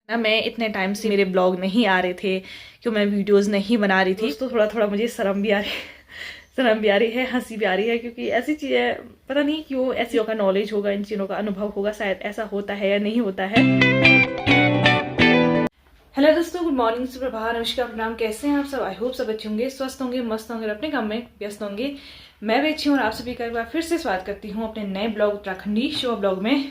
ना मैं इतने टाइम से मेरे ब्लॉग नहीं आ रहे थे, क्यों मैं वीडियोस नहीं बना रही थी। तो थोड़ा थोड़ा मुझे शर्म भी आ रही शर्म भी आ रही है, हंसी भी आ रही है, क्योंकि ऐसी चीज़ें पता नहीं क्यों, ऐसी चीज़ों का नॉलेज होगा, इन चीज़ों का अनुभव होगा, शायद ऐसा होता है या नहीं होता है। हेलो दोस्तों, गुड मॉर्निंग, सुप्रभात, नमस्कार, प्रणाम। कैसे हैं आप सब? आई होप सब अच्छे होंगे, स्वस्थ होंगे, मस्त होंगे और अपने काम में व्यस्त होंगे। मैं भी अच्छी हूँ और आप सभी का एक बार फिर से स्वागत करती हूँ अपने नए ब्लॉग उत्तराखंडी शो ब्लॉग में।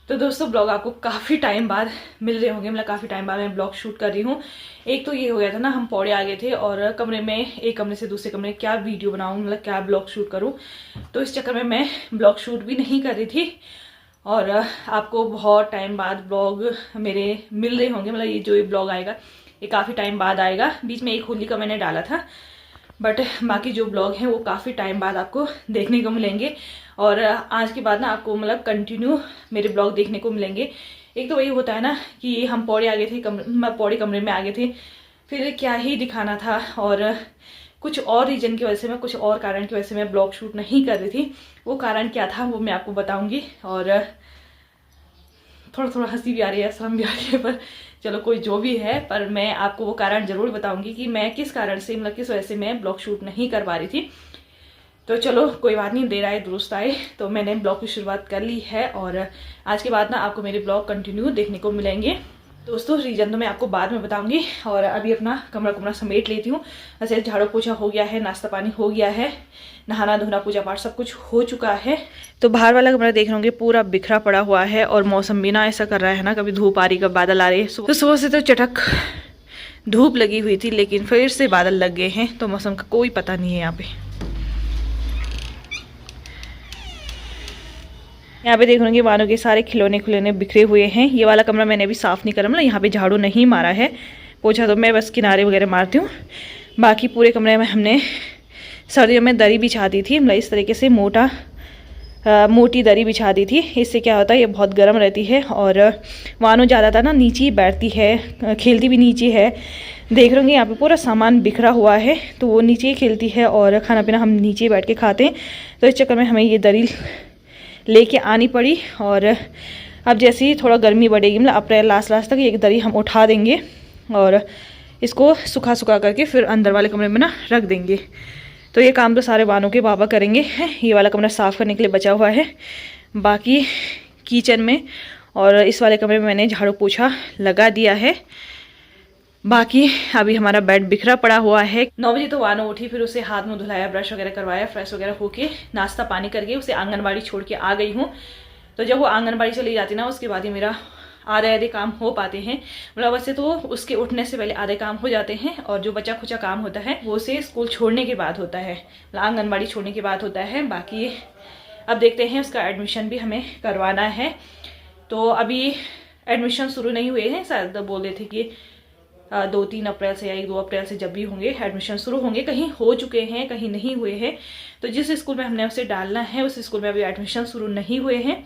तो दोस्तों, ब्लॉग आपको काफ़ी टाइम बाद मिल रहे होंगे, मतलब काफ़ी टाइम बाद मैं ब्लॉग शूट कर रही हूँ। एक तो ये हो गया था ना, हम पौड़े आ गए थे और कमरे में, एक कमरे से दूसरे कमरे क्या वीडियो बनाऊँ, मतलब क्या ब्लॉग शूट करूँ। तो इस चक्कर में मैं ब्लॉग शूट भी नहीं कर रही थी और आपको बहुत टाइम बाद ब्लॉग मेरे मिल रहे होंगे। मतलब ये ब्लॉग आएगा ये काफ़ी टाइम बाद आएगा। बीच में एक होली का मैंने डाला था, बट बाकी जो ब्लॉग हैं वो काफ़ी टाइम बाद आपको देखने को मिलेंगे। और आज के बाद ना आपको मतलब कंटिन्यू मेरे ब्लॉग देखने को मिलेंगे। एक तो वही होता है ना कि हम पौड़े आ गए थे, पौड़े कमरे में आ गए थे, फिर क्या ही दिखाना था। और कुछ और रीजन की वजह से, मैं कुछ और कारण की वजह से मैं ब्लॉग शूट नहीं कर रही थी। वो कारण क्या था वो मैं आपको बताऊंगी। और थोड़ा थोड़ा हंसी भी आ रही है, शर्म भी आ रही है, पर चलो कोई जो भी है, पर मैं आपको वो कारण जरूर बताऊंगी कि मैं किस कारण से, मतलब किस वजह से मैं ब्लॉग शूट नहीं कर पा रही थी। तो चलो कोई बात नहीं, देर आए दुरुस्त आए। तो मैंने ब्लॉग की शुरुआत कर ली है और आज के बाद ना आपको मेरे ब्लॉग कंटिन्यू देखने को मिलेंगे। दोस्तों, रीजन तो मैं आपको बाद में बताऊंगी। और अभी अपना कमरा समेट लेती हूँ। ऐसे झाड़ू पोछा हो गया है, नाश्ता पानी हो गया है, नहाना धोना पूजा पाठ सब कुछ हो चुका है। तो बाहर वाला कमरा देख रहे होंगे पूरा बिखरा पड़ा हुआ है और मौसम भी ना ऐसा कर रहा है ना, कभी धूप आ रही कभी बादल आ रहे हैं। तो सुबह से तो चटक धूप लगी हुई थी, लेकिन फिर से बादल लग गए हैं, तो मौसम का कोई पता नहीं है। यहाँ पे देख रहे होंगे वानों के सारे खिलौने बिखरे हुए हैं। ये वाला कमरा मैंने अभी साफ नहीं करा, मतलब यहाँ पे झाड़ू नहीं मारा है, पोछा तो मैं बस किनारे वगैरह मारती हूँ। बाकी पूरे कमरे में हमने सर्दियों में दरी बिछा दी थी, मतलब इस तरीके से मोटी दरी बिछा दी थी। इससे क्या होता है, ये बहुत गर्म रहती है और वानो ज़्यादातर ना नीचे ही बैठती है, खेलती भी नीचे है। देख रहे होंगे यहाँ पे पूरा सामान बिखरा हुआ है, तो वो नीचे ही खेलती है और खाना पीना हम नीचे ही बैठ के खाते हैं। तो इस चक्कर में हमें ये दरी लेके आनी पड़ी। और अब जैसे ही थोड़ा गर्मी बढ़ेगी, मतलब अप्रैल लास्ट तक ये दरी हम उठा देंगे और इसको सुखा करके फिर अंदर वाले कमरे में ना रख देंगे। तो ये काम तो सारे वानों के बाबा करेंगे। ये वाला कमरा साफ़ करने के लिए बचा हुआ है, बाकी किचन में और इस वाले कमरे में मैंने झाड़ू पोछा लगा दिया है। बाकी अभी हमारा बेड बिखरा पड़ा हुआ है। 9 बजे तो वानो उठी, फिर उसे हाथ मुंह धुलाया, ब्रश वगैरह करवाया, फ्रेश वगैरह होके नाश्ता पानी करके उसे आंगनबाड़ी छोड़ के आ गई हूँ। तो जब वो आंगनबाड़ी चली जाती ना, उसके बाद ही मेरा आधे काम हो पाते हैं। मतलब वैसे तो उसके उठने से पहले आधे काम हो जाते हैं और जो बचा खुचा काम होता है वो उसे स्कूल छोड़ने के बाद होता है, मतलब आंगनबाड़ी छोड़ने के बाद होता है। बाकी अब देखते हैं, उसका एडमिशन भी हमें करवाना है। तो अभी एडमिशन शुरू नहीं हुए हैं, शायद बोल रहे थे कि 2-3 अप्रैल से या 1-2 अप्रैल से जब भी होंगे एडमिशन शुरू होंगे। कहीं हो चुके हैं, कहीं नहीं हुए हैं। तो जिस स्कूल में हमने उसे डालना है उस स्कूल में अभी एडमिशन शुरू नहीं हुए हैं।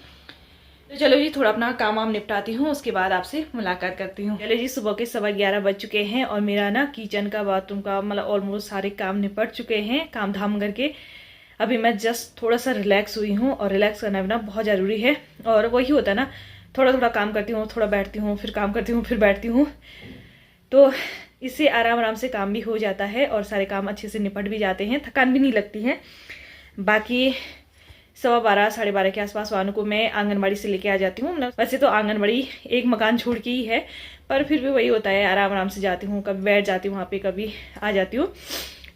तो चलो जी, थोड़ा अपना काम वाम निपटाती हूँ, उसके बाद आपसे मुलाकात करती हूँ। चलो जी, सुबह के 11:15 बज चुके हैं और मेरा ना किचन का, बाथरूम का, मतलब ऑलमोस्ट सारे काम निपट चुके हैं, काम धाम करके। अभी मैं जस्ट थोड़ा सा रिलैक्स हुई हूँ और रिलैक्स करना भी ना बहुत ज़रूरी है। और वही होता है ना, थोड़ा थोड़ा काम करती हूँ, थोड़ा बैठती हूँ, फिर काम करती हूँ, फिर बैठती हूँ, तो इससे आराम से काम भी हो जाता है और सारे काम अच्छे से निपट भी जाते हैं, थकान भी नहीं लगती है। बाकी 12:15 12:30 के आसपास वानों को मैं आंगनबाड़ी से लेके आ जाती हूँ। वैसे तो आंगनबाड़ी एक मकान छोड़ के ही है, पर फिर भी वही होता है, आराम से जाती हूँ, कभी बैठ जाती हूँ वहाँ पे, कभी आ जाती हूँ।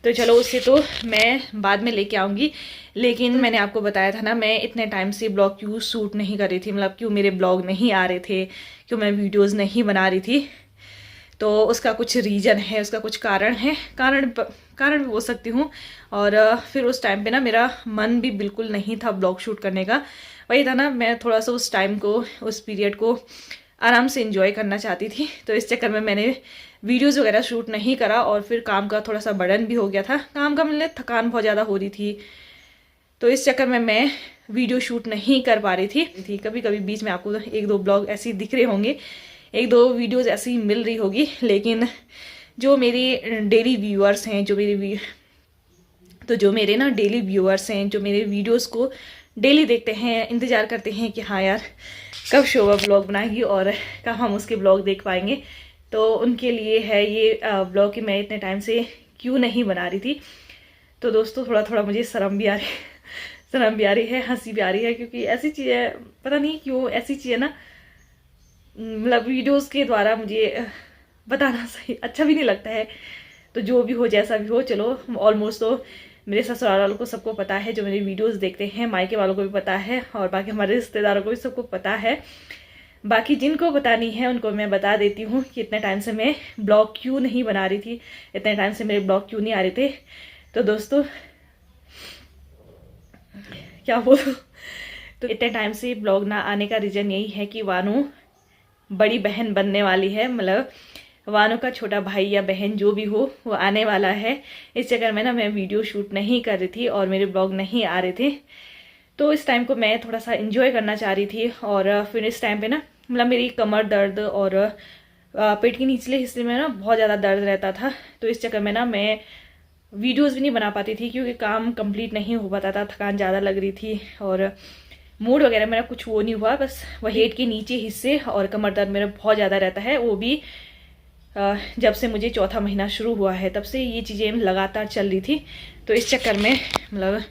तो चलो, उससे तो मैं बाद में लेके आऊँगी। लेकिन मैंने आपको बताया था ना, मैं इतने टाइम से ब्लॉग क्यों शूट नहीं कर रही थी, मतलब क्यों मेरे ब्लॉग नहीं आ रहे थे, क्यों मैं वीडियोज़ नहीं बना रही थी। तो उसका कुछ रीज़न है, उसका कुछ कारण है, कारण भी बोल सकती हूँ। और फिर उस टाइम पे ना मेरा मन भी बिल्कुल नहीं था ब्लॉग शूट करने का। वही था ना, मैं थोड़ा सा उस टाइम को, उस पीरियड को आराम से एंजॉय करना चाहती थी। तो इस चक्कर में मैंने वीडियोज़ वगैरह शूट नहीं करा और फिर काम का थोड़ा सा बर्डन भी हो गया था, काम का मतलब थकान बहुत ज़्यादा हो रही थी। तो इस चक्कर में मैं वीडियो शूट नहीं कर पा रही थी। कभी कभी बीच में आपको 1-2 ब्लॉग ऐसे ही दिख रहे होंगे, 1-2 वीडियोज़ ऐसी मिल रही होगी। लेकिन जो मेरी डेली व्यूअर्स हैं, जो मेरे ना डेली व्यूअर्स हैं, जो मेरे वीडियोस को डेली देखते हैं, इंतज़ार करते हैं कि हाँ यार कब शोभा ब्लॉग बनाएगी और कब हम उसके ब्लॉग देख पाएंगे। तो उनके लिए है ये ब्लॉग कि मैं इतने टाइम से क्यों नहीं बना रही थी। तो दोस्तों थोड़ा थोड़ा मुझे शर्म भी आ रही शर्म भी आ रही है, हंसी भी आ रही है, क्योंकि ऐसी चीज़ें पता नहीं क्यों ऐसी चीज़ें ना मतलब वीडियोस के द्वारा मुझे बताना सही अच्छा भी नहीं लगता है। तो जो भी हो जैसा भी हो, चलो ऑलमोस्ट तो मेरे ससुराल वालों को सबको पता है, जो मेरी वीडियोस देखते हैं, मायके वालों को भी पता है और बाकी हमारे रिश्तेदारों को भी सबको पता है। बाकी जिनको बतानी है उनको मैं बता देती हूँ कि इतने टाइम से मैं ब्लॉग क्यों नहीं बना रही थी, इतने टाइम से मेरे ब्लॉग क्यों नहीं आ रहे थे। तो दोस्तों क्या बोलूं, तो इतने टाइम से ब्लॉग ना आने का रीज़न यही है कि वानू बड़ी बहन बनने वाली है, मतलब वानू का छोटा भाई या बहन जो भी हो वो आने वाला है। इस चक्कर में ना मैं वीडियो शूट नहीं कर रही थी और मेरे ब्लॉग नहीं आ रहे थे। तो इस टाइम को मैं थोड़ा सा इंजॉय करना चाह रही थी और फिर इस टाइम पे ना मतलब मेरी कमर दर्द और पेट के निचले हिस्से में ना बहुत ज़्यादा दर्द रहता था। तो इस चक्कर में ना मैं वीडियोज़ भी नहीं बना पाती थी, क्योंकि काम कंप्लीट नहीं हो पाता था, थकान ज़्यादा लग रही थी और मूड वगैरह मेरा कुछ वो नहीं हुआ। बस वही पेट के नीचे हिस्से और कमर दर्द मेरा बहुत ज़्यादा रहता है। वो भी जब से मुझे चौथा महीना शुरू हुआ है तब से ये चीज़ें लगातार चल रही थी। तो इस चक्कर में मतलब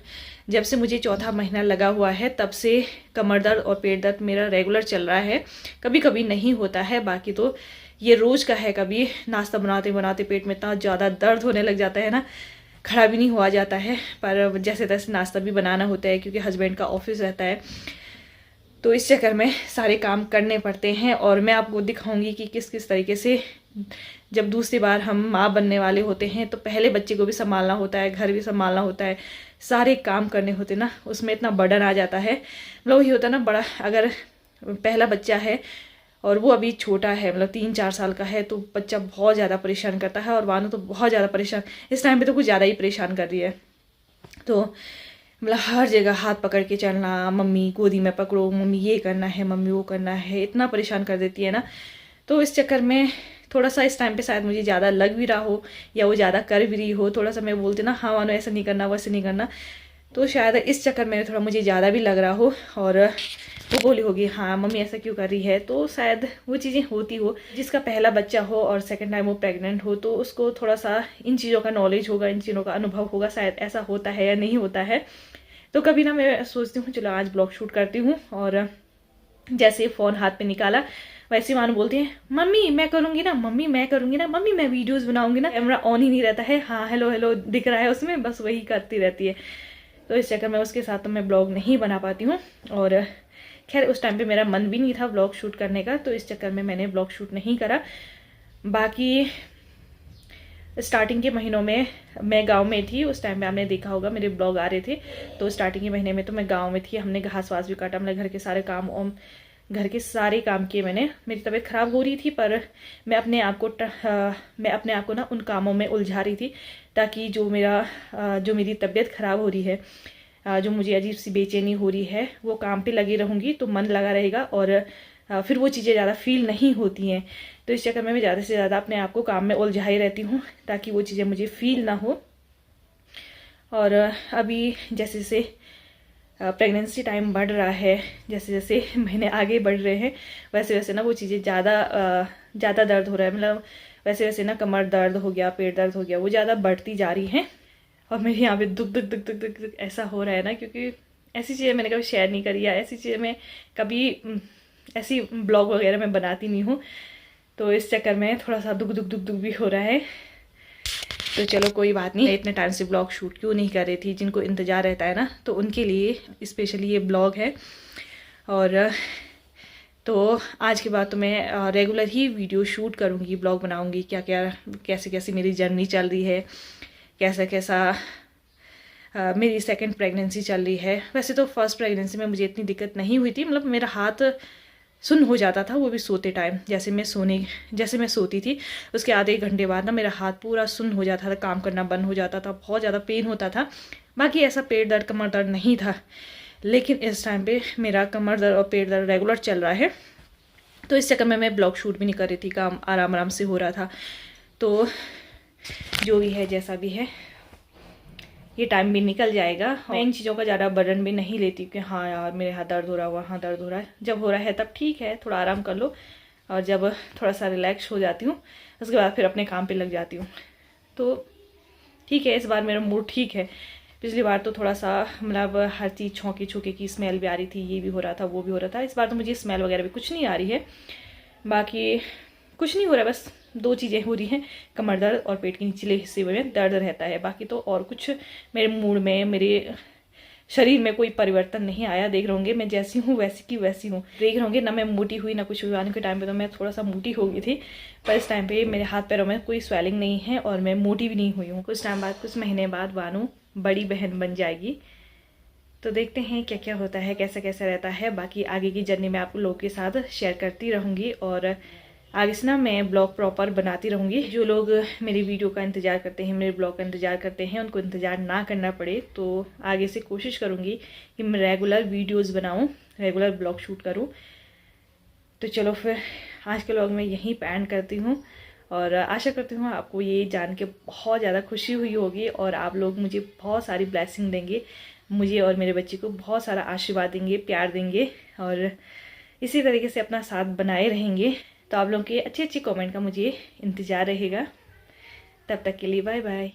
जब से मुझे चौथा महीना लगा हुआ है तब से कमर दर्द और पेट दर्द मेरा रेगुलर चल रहा है। कभी कभी नहीं होता है, बाकी तो ये रोज़ का है। कभी नाश्ता बनाते बनाते पेट में इतना ज़्यादा दर्द होने लग जाता है ना, खड़ा भी नहीं हुआ जाता है। पर जैसे तैसे नाश्ता भी बनाना होता है, क्योंकि हस्बैंड का ऑफिस रहता है। तो इस चक्कर में सारे काम करने पड़ते हैं और मैं आपको दिखाऊंगी कि किस किस तरीके से जब दूसरी बार हम माँ बनने वाले होते हैं तो पहले बच्चे को भी संभालना होता है, घर भी संभालना होता है, सारे काम करने होते ना, उसमें इतना बर्डन आ जाता है। मतलब वही होता है ना, बड़ा अगर पहला बच्चा है और वो अभी छोटा है, मतलब 3-4 साल का है, तो बच्चा बहुत ज़्यादा परेशान करता है। और वानू तो बहुत ज़्यादा परेशान, इस टाइम पे तो कुछ ज़्यादा ही परेशान कर रही है। तो मतलब हर जगह हाथ पकड़ के चलना, मम्मी गोदी में पकड़ो, मम्मी ये करना है, मम्मी वो करना है, इतना परेशान कर देती है ना। तो इस चक्कर में थोड़ा सा इस टाइम पे शायद मुझे ज़्यादा लग भी रहा हो या वो ज़्यादा कर भी रही हो, थोड़ा सा मैं बोलती ना हाँ मानो ऐसा नहीं करना वैसे नहीं करना, तो शायद इस चक्कर में थोड़ा मुझे ज़्यादा भी लग रहा हो और वो बोली होगी हाँ मम्मी ऐसा क्यों कर रही है। तो शायद वो चीज़ें होती हो, जिसका पहला बच्चा हो और सेकंड टाइम वो प्रेग्नेंट हो तो उसको थोड़ा सा इन चीज़ों का नॉलेज होगा, इन चीज़ों का अनुभव होगा, शायद ऐसा होता है या नहीं होता है। तो कभी ना मैं सोचती हूँ चलो आज ब्लॉग शूट करती हूँ, और जैसे फ़ोन हाथ पे निकाला वैसे मानो बोलती है मम्मी मैं करूँगी ना, मम्मी मैं करूँगी ना, मम्मी मैं वीडियोस बनाऊँगी ना। कैमरा ऑन ही नहीं रहता है, हाँ हेलो हेलो दिख रहा है उसमें, बस वही करती रहती है। तो इस चक्कर में उसके साथ तो मैं ब्लॉग नहीं बना पाती हूँ। और खैर उस टाइम पे मेरा मन भी नहीं था ब्लॉग शूट करने का, तो इस चक्कर में मैंने ब्लॉग शूट नहीं करा। बाकी स्टार्टिंग के महीनों में मैं गांव में थी, उस टाइम पे आपने देखा होगा मेरे ब्लॉग आ रहे थे। तो स्टार्टिंग के महीने में तो मैं गांव में थी, हमने घास वास भी काटा, मतलब घर के सारे काम घर के सारे काम किए मैंने। मेरी तबीयत ख़राब हो रही थी पर मैं अपने आप को ना उन कामों में उलझा रही थी, ताकि जो मेरी तबीयत ख़राब हो रही है, जो मुझे अजीब सी बेचैनी हो रही है, वो काम पे लगी रहूँगी तो मन लगा रहेगा और फिर वो चीज़ें ज़्यादा फील नहीं होती हैं। तो इस चक्कर में मैं ज़्यादा से ज़्यादा अपने आप को काम में उलझाई रहती हूँ, ताकि वो चीज़ें मुझे फील ना हो। और अभी जैसे जैसे प्रेगनेंसी टाइम बढ़ रहा है, जैसे जैसे महीने आगे बढ़ रहे हैं, वैसे वैसे ना वो चीज़ें ज़्यादा दर्द हो रहा है, मतलब वैसे वैसे ना कमर दर्द हो गया, पेट दर्द हो गया, वो ज़्यादा बढ़ती जा रही हैं। और मेरे यहाँ पे दुख दुख दुख दुख दुख दुख ऐसा हो रहा है ना, क्योंकि ऐसी चीज़ें मैंने कभी शेयर नहीं करी है, ऐसी चीज़ें मैं कभी ऐसी ब्लॉग वगैरह मैं बनाती नहीं हूँ। तो इस चक्कर में थोड़ा सा दुख दुख दुख दुख भी हो रहा है। तो चलो कोई बात नहीं, इतने टाइम से ब्लॉग शूट क्यों नहीं कर रही थी, जिनको इंतज़ार रहता है ना, तो उनके लिए स्पेशली ये ब्लॉग है। और तो आज के बाद तो मैं रेगुलर ही वीडियो शूट करूँगी, ब्लॉग बनाऊँगी, क्या क्या कैसे कैसे मेरी जर्नी चल रही है, कैसा कैसा मेरी सेकंड प्रेगनेंसी चल रही है। वैसे तो फर्स्ट प्रेगनेंसी में मुझे इतनी दिक्कत नहीं हुई थी, मतलब मेरा हाथ सुन्न हो जाता था, वो भी सोते टाइम। जैसे मैं सोती थी उसके आधे 1 घंटे बाद ना मेरा हाथ पूरा सुन्न हो जाता था, काम करना बंद हो जाता था, बहुत ज़्यादा पेन होता था। बाकी ऐसा पेट दर्द कमर दर्द नहीं था, लेकिन इस टाइम पे मेरा कमर दर्द और पेट दर्द रेगुलर चल रहा है। तो इस चक्कर में मैं ब्लॉग शूट भी नहीं कर रही थी, काम आराम आराम से हो रहा था। तो जो भी है जैसा भी है, ये टाइम भी निकल जाएगा। मैं इन चीज़ों का ज़्यादा बर्डन भी नहीं लेती कि हाँ यार मेरे हाथ दर्द हो रहा है, वहाँ दर्द हो रहा है। जब हो रहा है तब ठीक है, थोड़ा आराम कर लो, और जब थोड़ा सा रिलैक्स हो जाती हूँ उसके बाद फिर अपने काम पे लग जाती हूँ। तो ठीक है, इस बार मेरा मूड ठीक है। पिछली बार तो थोड़ा सा मतलब हर चीज़ छौंकी छौके की स्मेल भी आ रही थी, ये भी हो रहा था, वो भी हो रहा था। इस बार तो मुझे स्मेल वगैरह भी कुछ नहीं आ रही है, बाकी कुछ नहीं हो रहा है। बस 2 चीज़ें हो रही हैं, कमर दर्द और पेट के निचले हिस्से में दर्द रहता है। बाकी तो और कुछ मेरे मूड में, मेरे शरीर में कोई परिवर्तन नहीं आया। देख रहे होंगे मैं जैसी हूँ वैसी की वैसी हूँ। देख रहे होंगे ना मैं मोटी हुई ना कुछ हुई। आने के टाइम पे तो मैं थोड़ा सा मोटी हो गई थी, पर इस टाइम पे मेरे हाथ पैरों में कोई स्वेलिंग नहीं है और मैं मोटी भी नहीं हुई हूँ। कुछ टाइम बाद, कुछ महीने बाद बानू बड़ी बहन बन जाएगी। तो देखते हैं क्या क्या होता है, कैसा कैसा रहता है। बाकी आगे की जर्नी मैं आप लोगों के साथ शेयर करती रहूँगी, और आगे से ना मैं ब्लॉग प्रॉपर बनाती रहूँगी। जो लोग मेरी वीडियो का इंतज़ार करते हैं, मेरे ब्लॉग का इंतज़ार करते हैं, उनको इंतज़ार ना करना पड़े। तो आगे से कोशिश करूँगी कि मैं रेगुलर वीडियोज़ बनाऊँ, रेगुलर ब्लॉग शूट करूँ। तो चलो फिर आज के ब्लॉग में यहीं पे एंड करती हूँ, और आशा करती हूँ आपको ये जान के बहुत ज़्यादा खुशी हुई होगी, और आप लोग मुझे बहुत सारी ब्लेसिंग देंगे, मुझे और मेरे बच्चे को बहुत सारा आशीर्वाद देंगे, प्यार देंगे, और इसी तरीके से अपना साथ बनाए रहेंगे। तो आप लोगों के अच्छे अच्छे कमेंट का मुझे इंतज़ार रहेगा। तब तक के लिए बाय बाय।